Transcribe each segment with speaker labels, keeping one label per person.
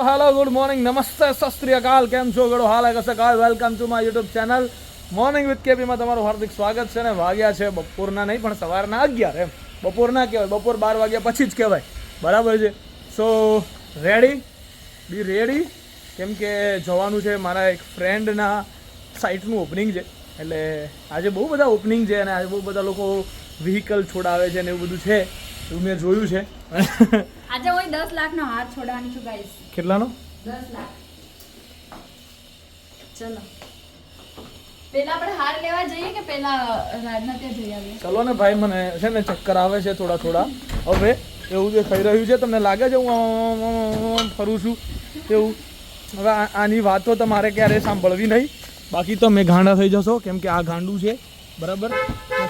Speaker 1: Hello good morning નમસ્તે સત શ્રી અકાલ કેમ છો ગળો હાલ કશે કાલ welcome to my YouTube channel morning with કેપીમાં તમારું હાર્દિક સ્વાગત છે ને વાગ્યા છે બપોરના નહીં પણ સવારના 11 એમ બપોરના કહેવાય બપોર 12 વાગ્યા પછી જ કહેવાય બરાબર છે સો બી રેડી કેમ કે જવાનું છે મારા એક ફ્રેન્ડના સાઇટનું ઓપનિંગ છે એટલે આજે બહુ બધા ઓપનિંગ છે અને આજે બહુ બધા લોકો વ્હીકલ છોડાવે છે ને એવું બધું છે એવું મેં જોયું છે
Speaker 2: આજે હું 10 લાખનો હાર છોડવાની છું ગાઈસ
Speaker 1: કેટલાનો
Speaker 2: 10 લાખ ચલો પેલા આપણે હાર લેવા જઈએ કે પેલા રાજના ત્યાં જઈ આવીએ
Speaker 1: ચલો ને ભાઈ મને છે ને ચક્કર આવે છે થોડા હવે એવું જે થઈ રહ્યું છે તમને લાગે છે હું ફરું છું એવું હવે આની વાતો તમારે ક્યારે સાંભળવી નહીં બાકી તમે ગાંડા થઈ જશો કેમ કે આ ગાંડું છે બરાબર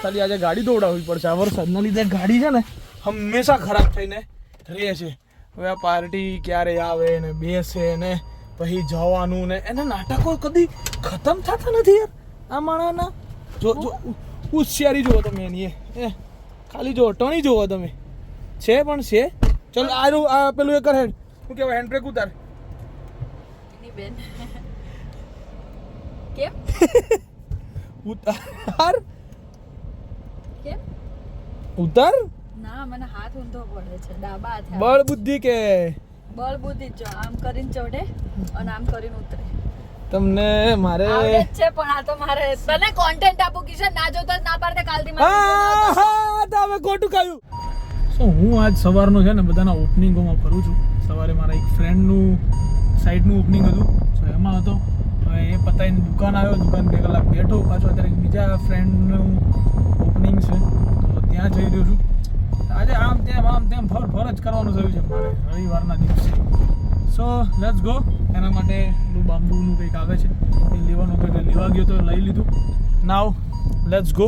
Speaker 1: ખાલી આજે ગાડી દોડાવવી પડશે આ વરસાદના લીધે ગાડી છે ને હંમેશા ખરાબ થઈને રહે છે હવે આ પાર્ટી ક્યારે આવે ને બેસે ને પછી જવાનું ને એના નાટકો કદી ખતમ થતા નથી યાર આ માણાના જો હોશિયારી જુઓ તમે એની એ ખાલી જુઓ ટણી જુઓ તમે છે પણ છે ચલ આ પેલું એ કર હેન્ડ શું કહેવાય હેન્ડ બ્રેક ઉતાર
Speaker 2: બેન કેમ
Speaker 1: ઉતાર
Speaker 2: કેમ
Speaker 1: ઉતાર
Speaker 2: ના મને હાથ ઊંધો પડે છે ડાબા હાથે
Speaker 1: બળ બુદ્ધિ કે
Speaker 2: બળ બુદ્ધિ જો આમ કરીને ચડે અને આમ કરીને ઉતરે
Speaker 1: તમને મારે
Speaker 2: આવડે જ છે પણ આ તો મારે તને કોન્ટેન્ટ આપું કિશન ના જોતો જ ના પાડતે કાલથી
Speaker 1: હા તમે ખોટું કહ્યું સો હું આજ સવારનો છે ને બધાના ઓપનિંગોમાં ફરું છું સવારે મારા એક ફ્રેન્ડનું સાઇટનું ઓપનિંગ હતું સો એમાં હતો હવે એ પતાવીને દુકાન આવ્યો દુકાન 2 કલાક બેઠો પાછો અત્યારે બીજા ફ્રેન્ડનું ઓપનિંગ છે તો ત્યાં જઈ રહ્યો છું આજે આમ તેમ ફર જ કરવાનું થયું છે મારે રવિવારના દિવસે સો લેટ્સ ગો એના માટે પેલું બાંબુનું કંઈક આવે છે એ લેવાનું હતું એટલે લેવા ગયો તો લઈ લીધું નાવ લેટ્સ ગો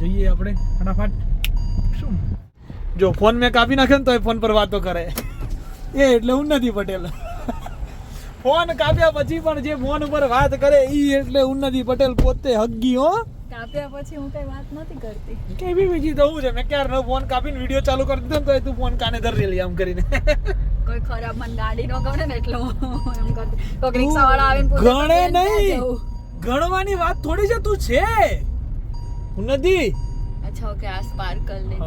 Speaker 1: જઈએ આપણે ફટાફટ શું જો ફોન મેં કાપી નાખે ને તો એ ફોન પર વાતો કરે એ એટલે ઉન્નતિ પટેલ ફોન કાપ્યા પછી પણ જે ફોન ઉપર વાત કરે એ એટલે ઉન્નતિ પટેલ પોતે હગ્ગી હો
Speaker 2: કાપ્યા પછી હું કઈ વાત નથી કરતી
Speaker 1: કેવી બીજી તો હું છે મેં ક્યારનો ફોન કાપીને વિડીયો ચાલુ કરી દીધો ને તો તું ફોન કાને ધરી લે આમ કરીને
Speaker 2: કોઈ ખરાબ મને ગાડી નો ગમે ને એટલે હું એમ કરતી કોક રિક્ષાવાળા આવીને પૂછે
Speaker 1: ગણે નહીં ગણવાની વાત થોડી છે તું છે ઉન્નતિ
Speaker 2: અચ્છા ઓકે આ સ્પાર્કલ ને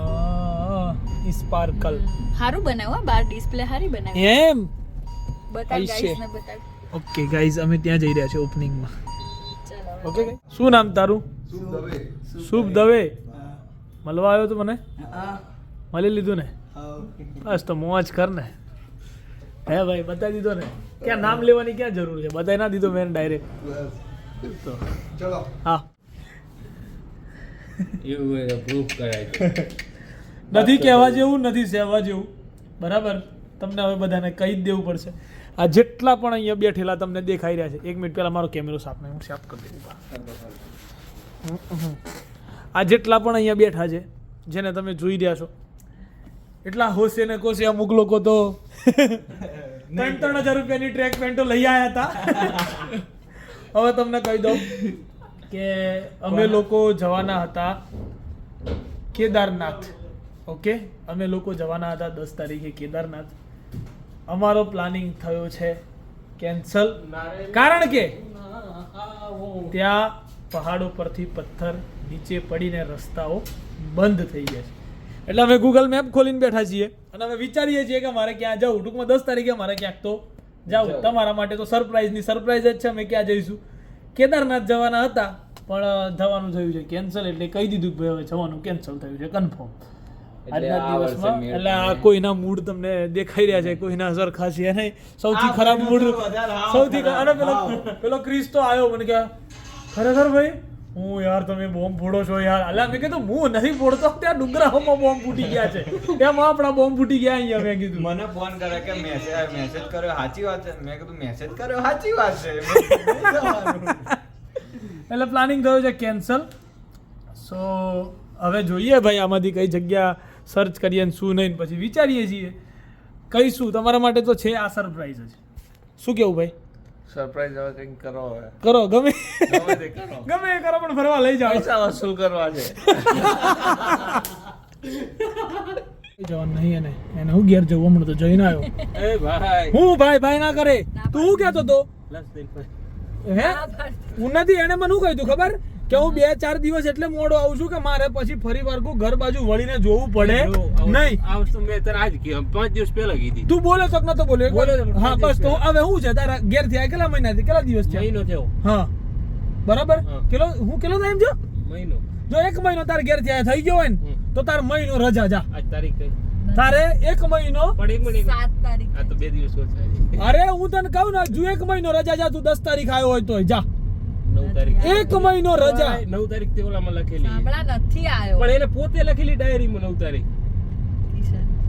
Speaker 1: સ્પાર્કલ
Speaker 2: હારું બનાવ્યું બાર ડિસ્પ્લે હારી બનાવી
Speaker 1: એમ
Speaker 2: બતાડ ગાઈસ ને બતાડ
Speaker 1: ઓકે ગાઈસ અમે ત્યાં જઈ રહ્યા છે ઓપનિંગમાં
Speaker 2: ચલો
Speaker 1: ઓકે શું નામ તારું શુભ દવે મળવા આવ્યો તો મને મળી લીધું ને બસ તો મોજ કર ને હે ભાઈ બતાવી દીધો ને ક્યાં નામ લેવાની ક્યાં જરૂર છે બતાવી ના દીધો મેં ડાયરેક્ટ તો ચલો હા
Speaker 3: એવું પ્રૂફ કરાય
Speaker 1: નથી કહેવા જેવું નથી સહેવા જેવું બરાબર તમને હવે બધાને કહી જ દેવું પડશે આ જેટલા પણ અહીંયા બેઠેલા તમને દેખાઈ રહ્યા છે 1 મિનિટ પહેલા મારો કેમેરો સાફ નહીં હું સાફ કરી દઉં આ જેટલા પણ અહીંયા બેઠા છે જેને તમે જોઈ રહ્યા છો એટલા હોશે ને કોશે અમુક લોકો તો 3,000 રૂપિયાની ટ્રેક પેન્ટો લઈ આવ્યા હતા હવે તમને કહી દઉં કે અમે લોકો જવાના હતા કેદારનાથ ઓકે અમે લોકો જવાના હતા 10 તારીખે કેદારનાથ અમારો પ્લાનિંગ થયો છે કેન્સલ કારણ કે ત્યાં પહાડો પરથી પથ્થર નીચે પડીને રસ્તાઓ બંધ થઈ ગયા છે એટલે અમે ગૂગલ મેપ ખોલીને બેઠા છીએ અને અમે વિચારીએ છીએ કે મારે ક્યાં જવું ટૂંકમાં 10 તારીખે મારે ક્યાંક તો જવું તમારા માટે તો સરપ્રાઈઝની સરપ્રાઈઝ જ છે અમે ક્યાં જઈશું કેદારનાથ જવાના હતા પણ જવાનું થયું છે કેન્સલ એટલે કહી દીધું કે હવે જવાનું કેન્સલ થયું છે કન્ફર્મ આજના દિવસમાં એટલે આ કોઈના મૂડ તમને દેખાઈ રહ્યા છે કોઈના સરખા છે નહીં સૌથી ખરાબ મૂડ સૌથી અને પેલો ક્રિસ તો આવ્યો મને કે ખરેખર ભાઈ હું યાર તમે બોમ્બ ફોડો છો યાર અલા મેં કીધું હું નથી ફોડતો ત્યાં ડુંગરાઓમાં બોમ્બ ફૂટી ગયા છે ત્યાં આપણા બોમ્બ ફૂટી ગયા અહીંયા મેં કીધું
Speaker 3: મને ફોન કરે કે મેસેજ કર્યો સાચી વાત છે મેં કીધું મેસેજ કર્યો સાચી વાત છે
Speaker 1: એટલે પ્લાનિંગ થયું છે કેન્સલ સો હવે જોઈએ ભાઈ આમાંથી કઈ જગ્યા સર્ચ કરીએ ને શું નહીં પછી વિચારીએ છીએ કહીશું તમારા માટે તો છે આ સરપ્રાઈઝ જ શું કેવું ભાઈ
Speaker 3: સરપ્રાઈઝ હવે કંઈક કરો હવે
Speaker 1: કરો ગમે
Speaker 3: તે કરો
Speaker 1: ગમે એ કરો પણ ફરવા લઈ જાઓ
Speaker 3: પૈસા વસૂલ કરવા છે
Speaker 1: જવાનું નહીં એને હું ઘેર જવું હમણાં તો જઈને આવ્યો
Speaker 3: એ ભાઈ
Speaker 1: હું ભાઈ ના કરે તું શું કહેતો તો
Speaker 3: પ્લસ દિન
Speaker 1: હે હું નથી એને મને શું કહ્યું તું ખબર કે હું 2-4 દિવસ એટલે મોડો આવું છું કે મારે પછી ફરી વાર ઘર બાજુ વળીને જોવું પડે નહીં
Speaker 4: આ વસ્તુ મેં તને આજ કીધું 5 દિવસ પહેલા કીધી
Speaker 1: તું બોલે તો નતો બોલ્યો હા બસ તો હવે હું છે તારા ઘેર થી કેટલા મહિનાથી કેટલા દિવસ થયા
Speaker 4: મહિનો થયો
Speaker 1: હા બરાબર કેટલો ટાઈમ થયો
Speaker 4: મહિનો
Speaker 1: જો 1 મહિનો તાર ઘેર થી થઈ ગયો હોય ને તો તાર મહિનો રજા જા
Speaker 4: આજ તારીખ કઈ
Speaker 1: તારે 1 મહિનો
Speaker 4: પણ 1 મિનિટ
Speaker 2: 7 તારીખ
Speaker 4: આ તો 2 દિવસ ઓછા
Speaker 1: અરે હું તને કહું ને જો 1 મહિનો રજા જા તું 10 તારીખ આવ્યો હોય તો જા
Speaker 4: 9 તારીખ
Speaker 1: 1 મહિનો રજા
Speaker 4: 9 તારીખ તે ઓલામાં લખેલી
Speaker 2: સાંભળા નથી આવ્યો
Speaker 4: પણ એને પોતે લખેલી ડાયરીમાં 9 તારીખ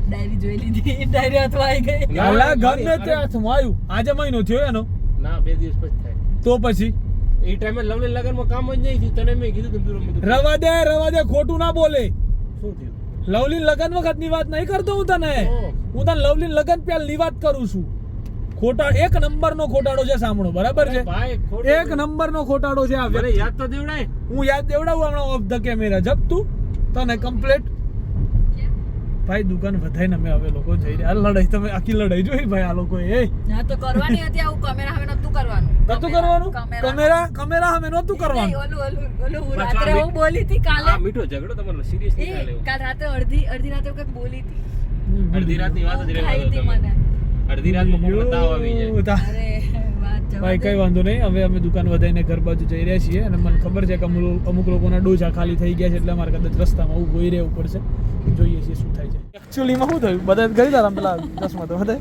Speaker 2: ડાયરી જોઈ લીધી ડાયરી હાથમાં આવી ગઈ
Speaker 1: ગાલા ગમે તે હાથમાં આવ્યું આજે મહિનો થયો એનો
Speaker 4: ના 2 દિવસ પછી થાય
Speaker 1: તો પછી
Speaker 4: એ ટાઈમે લવલી લગનમાં કામ જ નહીં થયું તને મેં કીધું તું
Speaker 1: રવા દે ખોટું ના બોલે
Speaker 4: શું થયું
Speaker 1: લવલી લગન વખતની વાત નહીં કરતો હું તને હું તને લવલી લગન પહેલની વાત કરું છું એક નંબરનો ખોટાડો છે સાંભળો બરાબર છે
Speaker 4: ભાઈ
Speaker 1: એક નંબરનો ખોટાડો છે આ
Speaker 4: મને યાદ તો દેવડાય
Speaker 1: હું યાદ દેવડાવું હમણાં ઓફ ધ કેમેરા જપ તું તને કમ્પ્લીટ ભાઈ દુકાન વધાઈને અમે હવે લોકો જઈ રહ્યા લડાઈ તમે આખી લડાઈ જોઈ ભાઈ આ લોકો
Speaker 2: ના તો કરવાની હતી આવું કેમેરા હવે નતું કરવાનું
Speaker 1: કમેરા હવે નહોતું કરવાનું
Speaker 2: ઓલું હું રાત્રે હું બોલી હતી કાલે
Speaker 4: આ મીઠો ઝઘડો તમારો સિરિયસ નહીં ચાલે
Speaker 2: કાલ રાતે અડધી રાતે કંઈક બોલી હતી
Speaker 4: અડધી રાતની વાત જ
Speaker 2: ખાઈ હતી
Speaker 4: રહેવા
Speaker 2: મને
Speaker 4: અડધી રાતમાં કોકનો તાવ આવી જાય
Speaker 2: અરે વાત જવા
Speaker 1: ભાઈ કઈ વાંધો નહીં હવે અમે દુકાન વધાઈને ઘર બાજુ જઈ રહ્યા છીએ અને મને ખબર છે કે અમુક લોકોના ડોઝા ખાલી થઈ ગયા છે એટલે અમારે કદાચ રસ્તામાં ઊભું રહેવું પડશે જોઈએ છીએ શું થાય છે એકચ્યુઅલીમાં શું થયું બધા ગઈ તારા પેલા ચશ્મા તો બધા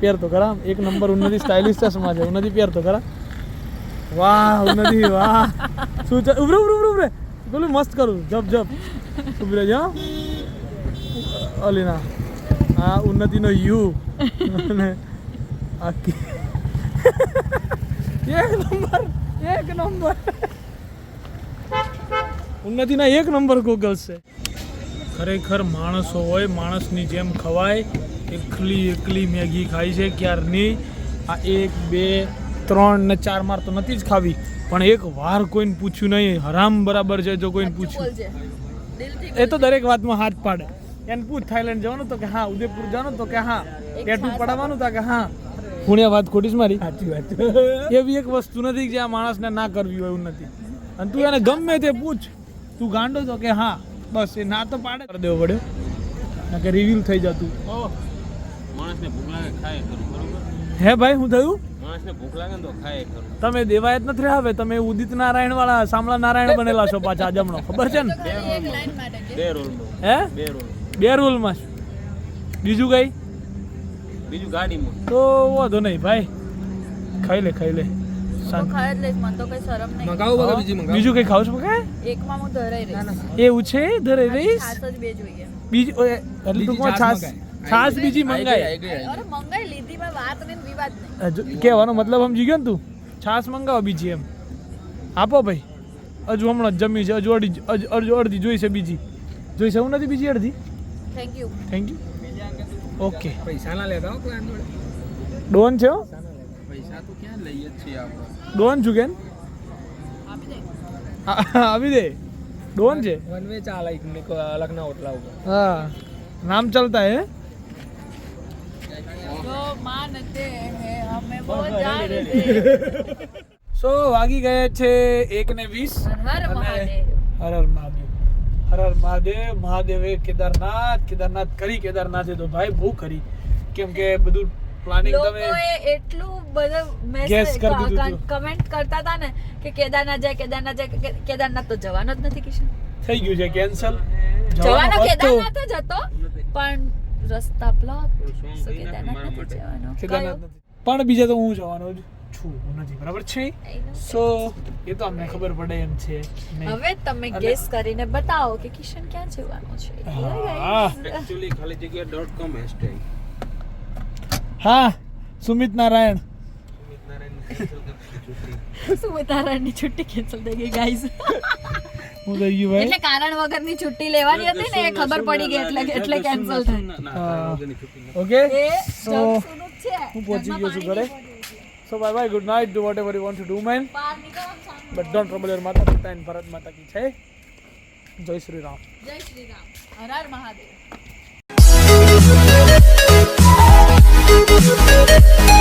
Speaker 1: પહેર તો ખરા એક નંબર ઉન્નતિ સ્ટાઇલિશ ચશ્મા છે ઉન્નતિ પહેર તો ખરા વાહ ઉન્નતિ વાહ શું છે ઉભરે પેલું મસ્ત કરું જપ ઉભરે જા અલીના આ ઉન્નતિનો યુ અને આખી એક નંબર ઉન્નતિના 1 નંબર ગોગલ્સ છે ખરેખર માણસો હોય માણસની જેમ ખવાય એકલી મેગી ખાઈ છે ક્યારની આ 1 2 3 ને 4 માર તો નથી જ ખાવી પણ એક વાર કોઈને પૂછ્યું નહીં હરામ બરાબર છે જો કોઈને પૂછ્યું એ તો દરેક વાતમાં હાથ પાડે એને પૂછ થાઈલેન્ડ જવાનું તો કે હા ઉદયપુર જવાનું તો કે હા ટેટુ પડાવવાનું તો કે હા પુણ્યા વાત ખોટી જ મારી સાચી વાત એવી એક વસ્તુ નથી જે આ માણસને ના કરવી હોય એવું નથી અને તું એને ગમે તે પૂછ તું ગાંડો તો કે હા બસ એ ના તો પાડે કરી દેવો પડ્યો ના કે રિવીલ થઈ જતું
Speaker 4: માણસને ભૂખ લાગે ખાય કરું બરોબર
Speaker 1: હે ભાઈ હું થયું
Speaker 4: માણસને ભૂખ લાગે ને તો ખાય કરું
Speaker 1: તમે દેવાયત નથી રહ્યા હવે તમે ઉદિત નારાયણ વાળા સામલા નારાયણ બનેલા છો પાછા જમણો ખબર છે ને
Speaker 2: એક લાઈન માટે કે
Speaker 4: 2 રોલમાં
Speaker 1: હે
Speaker 4: 2 રોલ
Speaker 1: 2 રોલમાં બીજું કઈ
Speaker 4: બીજું ગાડીમાં
Speaker 1: તો વાંધો નહીં ભાઈ ખાઈ લે
Speaker 2: તો ખાય જ લઈશ મને તો કઈ શરમ નહીં
Speaker 1: બીજું કઈ ખાવ છો કાંઈ
Speaker 2: એકમાં હું ધરાઈ રહીશ
Speaker 1: એવું છે ધરે રહીશ
Speaker 2: છાસ જ બે જોઈએ
Speaker 1: બીજી એટલે ટૂંકમાં છાસ બીજી મંગાઈ
Speaker 2: અરે મંગાઈ લીધી મેં વાત નહીં વિવાદ નહીં
Speaker 1: કહેવાનો મતલબ સમજી ગયો ને તું છાસ મંગાવો બીજી એમ આપો ભાઈ હજુ હમણાં જ જમી છે હજુ અડધી જોઈ છે બીજી જોઈ છે હું નથી બીજી અડધી
Speaker 2: થેન્ક યુ
Speaker 1: ઓકે
Speaker 4: પૈસા ના લેતા હો કોઈ
Speaker 1: ડોન છે હો
Speaker 4: પૈસા તો ક્યાં લઈએ જ છીએ આપણે
Speaker 1: ડોન છું કેમ
Speaker 2: આપી દે
Speaker 1: આવી દે ડોન છે
Speaker 4: વન વે ચાલે અલગ ના ઓટલા ઉપર
Speaker 1: હા નામ ચલતા હે
Speaker 2: જો માનતે હે હમે વો જાનતે
Speaker 1: સો વાગી ગયા છે 1:20
Speaker 2: હર હર મહાદેવ
Speaker 1: હર હર મહાદેવ મહાદેવે કેદારનાથ કરી કેદારનાથે તો ભાઈ બહુ કરી કેમ કે બધું પ્લાનિંગ તમે
Speaker 2: લોકોએ એટલું બધું
Speaker 1: Guess
Speaker 2: મેસેજ
Speaker 1: કરી દીધું હતું.
Speaker 2: કમેન્ટ કરતા હતા ને કે કેદારનાથ જાય કેદારનાથ તો જવાનો જ નથી કિશન
Speaker 1: થઈ ગયું છે કેન્સલ
Speaker 2: જવાનો કેદારનાથ જ હતો પણ રસ્તા બ્લોક સો કેદારનાથ નથી જવાનો
Speaker 1: કેદારનાથ નથી પણ બીજા તો હું જવાનો જ છું હું નથી બરાબર છે સો એ તો અમને ખબર પડે એમ છે નહીં.
Speaker 2: હવે તમે ગેસ કરીને બતાવો કે કિશન ક્યાં જવાનો છે
Speaker 1: હા
Speaker 4: એક્ચ્યુઅલી ખાલી જગ્યા .com હેશટેગ
Speaker 1: હા સુમિત નારાયણ
Speaker 2: સુમિતારાની છુટ્ટી કેન્સલ થઈ ગઈ ગાઈઝ
Speaker 1: હું થઈ ગયું ભાઈ
Speaker 2: એટલે કારણ વગરની છુટ્ટી લેવાની હતી ને એ ખબર પડી ગઈ એટલે કેન્સલ થઈ
Speaker 1: ઓકે
Speaker 2: એ
Speaker 1: સો
Speaker 2: જગસુનું જ છે
Speaker 1: હું પહોંચી ગયો છું ઘરે so bye bye good night do whatever you want to do man
Speaker 2: બહાર નીકળો
Speaker 1: બટ ડોન્ટ ટ્રબલ યોર માતા પિતા એન્ડ ભારત માતા કી જય જય શ્રી રામ
Speaker 2: જય શ્રી રામ હર હર મહાદેવ છે